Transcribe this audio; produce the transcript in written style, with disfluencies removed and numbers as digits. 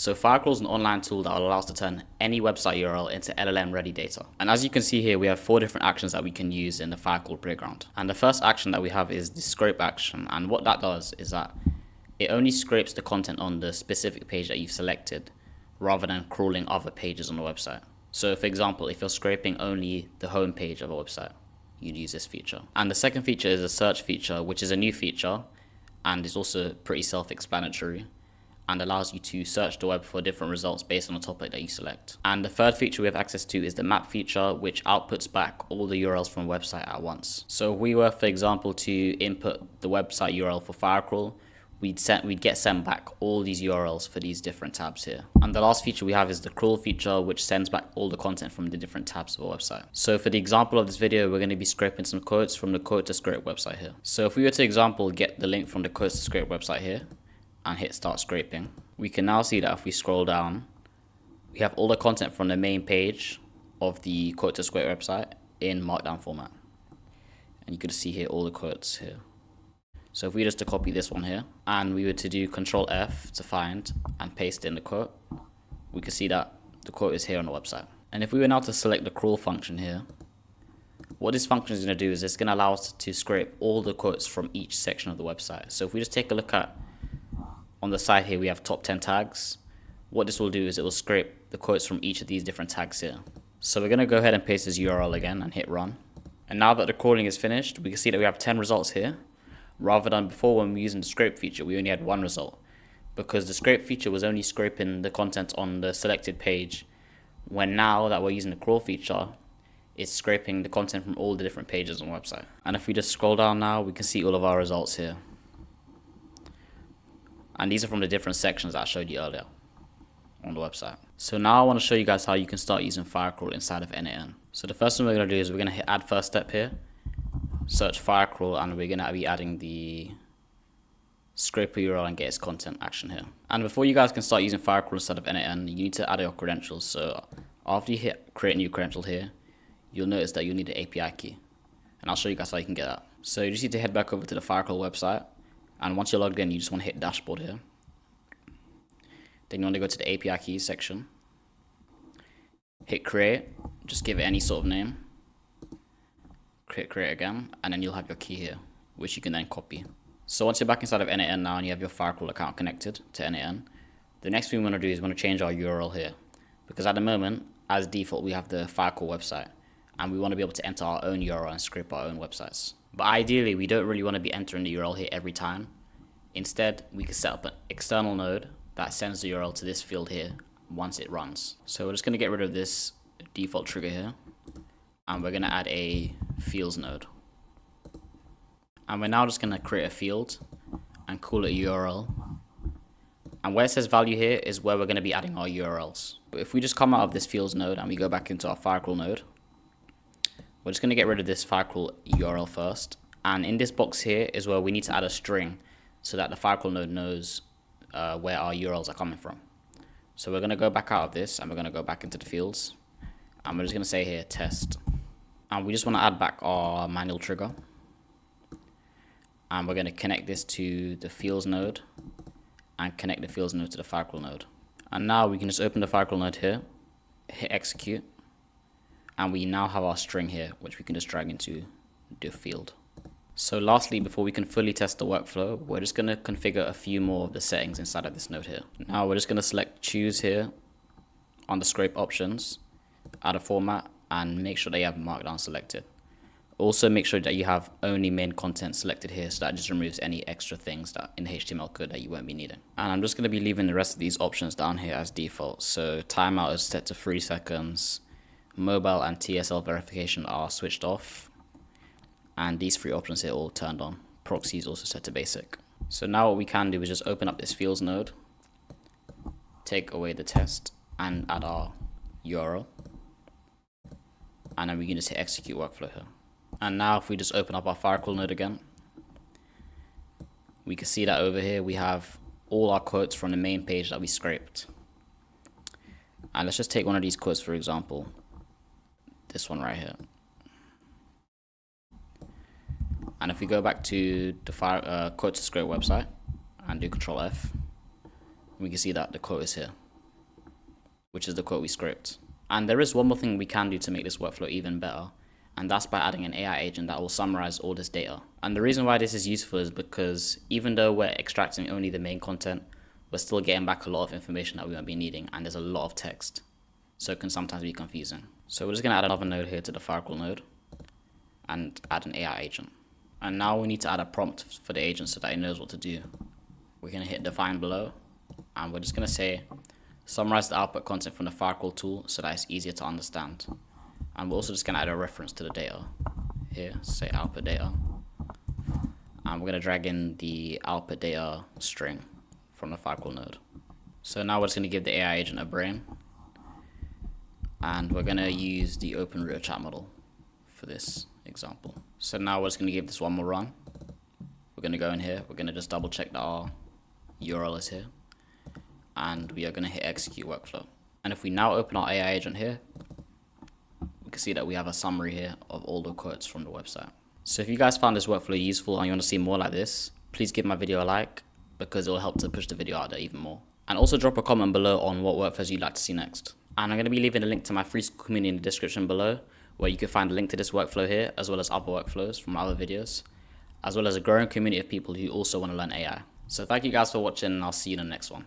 So Firecrawl is an online tool that will allow us to turn any website URL into LLM ready data. And as you can see here, we have 4 different actions that we can use in the Firecrawl playground. And the first action that we have is the scrape action. And what that does is that it only scrapes the content on the specific page that you've selected rather than crawling other pages on the website. So for example, if you're scraping only the home page of a website, you'd use this feature. And the second feature is a search feature, which is a new feature and is also pretty self-explanatory and allows you to search the web for different results based on the topic that you select. And the third feature we have access to is the map feature, which outputs back all the URLs from a website at once. So if we were, for example, to input the website URL for Firecrawl, we'd get sent back all these URLs for these different tabs here. And the last feature we have is the crawl feature, which sends back all the content from the different tabs of a website. So for the example of this video, we're going to be scraping some quotes from the quote to scrape website here. So if we were to example get the link from the quotes to scrape website here and hit start scraping, we can now see that if we scroll down, we have all the content from the main page of the quote to scrape website in markdown format. And you can see here all the quotes here. So if we just to copy this one here and we were to do Control F to find and paste in the quote, we can see that the quote is here on the website. And if we were now to select the crawl function here, what this function is going to do is it's going to allow us to scrape all the quotes from each section of the website. So if we just take a look at on the side here, we have top 10 tags. What this will do is it will scrape the quotes from each of these different tags here. So we're going to go ahead and paste this URL again and hit run. And now that the crawling is finished, we can see that we have 10 results here. Rather than before when we were using the scrape feature, we only had 1 result. Because the scrape feature was only scraping the content on the selected page, when now that we're using the crawl feature, it's scraping the content from all the different pages on the website. And if we just scroll down now, we can see all of our results here. And these are from the different sections that I showed you earlier on the website. So now I want to show you guys how you can start using Firecrawl inside of n8n. So the first thing we're going to do is we're going to hit add first step here, search Firecrawl, and we're going to be adding the scraper URL and get its content action here. And before you guys can start using Firecrawl instead of n8n, you need to add your credentials. So after you hit create new credential here, you'll notice that you'll need an API key. And I'll show you guys how you can get that. So you just need to head back over to the Firecrawl website. And once you're logged in, you just want to hit dashboard here. Then you want to go to the API keys section. Hit create, just give it any sort of name. Hit create again, and then you'll have your key here, which you can then copy. So once you're back inside of n8n now and you have your Firecrawl account connected to n8n, the next thing we want to do is we want to change our URL here. Because at the moment, as default, we have the Firecrawl website, and we want to be able to enter our own URL and scrape our own websites. But ideally, we don't really want to be entering the URL here every time. Instead, we can set up an external node that sends the URL to this field here once it runs. So we're just going to get rid of this default trigger here, and we're going to add a fields node. And we're now just going to create a field and call it URL. And where it says value here is where we're going to be adding our URLs. But if we just come out of this fields node and we go back into our Firecrawl node, we're just going to get rid of this Firecrawl URL first. And in this box here is where we need to add a string so that the Firecrawl node knows where our URLs are coming from. So we're going to go back out of this and we're going to go back into the fields. And we're just going to say here test. And we just want to add back our manual trigger. And we're going to connect this to the fields node and connect the fields node to the Firecrawl node. And now we can just open the Firecrawl node here, hit execute. And we now have our string here, which we can just drag into the field. So lastly, before we can fully test the workflow, we're just going to configure a few more of the settings inside of this node here. Now we're just going to select choose here on the scrape options, add a format, and make sure that you have markdown selected. Also make sure that you have only main content selected here, so that just removes any extra things that in the HTML code that you won't be needing. And I'm just going to be leaving the rest of these options down here as default. So timeout is set to 3 seconds. Mobile and TSL verification are switched off, and these 3 options here all turned on. Proxy is also set to basic. So now what we can do is just open up this fields node, take away the test, and add our URL, and then we can just hit execute workflow here. And now if we just open up our Firecrawl node again, we can see that over here we have all our quotes from the main page that we scraped. And let's just take one of these quotes, for example, this one right here. And if we go back to the quote to scrape website and do Control F, we can see that the quote is here. which is the quote we scraped. And there is one more thing we can do to make this workflow even better, and that's by adding an AI agent that will summarize all this data. And the reason why this is useful is because even though we're extracting only the main content, we're still getting back a lot of information that we won't be needing, and there's a lot of text, so it can sometimes be confusing. So we're just going to add another node here to the Firecrawl node and add an AI agent. And now we need to add a prompt for the agent so that it knows what to do. We're going to hit define below, and we're just going to say summarize the output content from the Firecrawl tool so that it's easier to understand. And we're also just going to add a reference to the data here, say output data, and we're going to drag in the output data string from the Firecrawl node. So now we're just going to give the AI agent a brain, and we're going to use the open router chat model for this example. So now we're just going to give this one more run. We're going to go in here, we're going to just double check that our URL is here, and we are going to hit execute workflow. And if we now open our AI agent here, we can see that we have a summary here of all the quotes from the website. So if you guys found this workflow useful and you want to see more like this, please give my video a like, because it will help to push the video out there even more. And also drop a comment below on what workflows you'd like to see next. And I'm going to be leaving a link to my free community in the description below, where you can find a link to this workflow here, as well as other workflows from other videos, as well as a growing community of people who also want to learn AI. So thank you guys for watching, and I'll see you in the next one.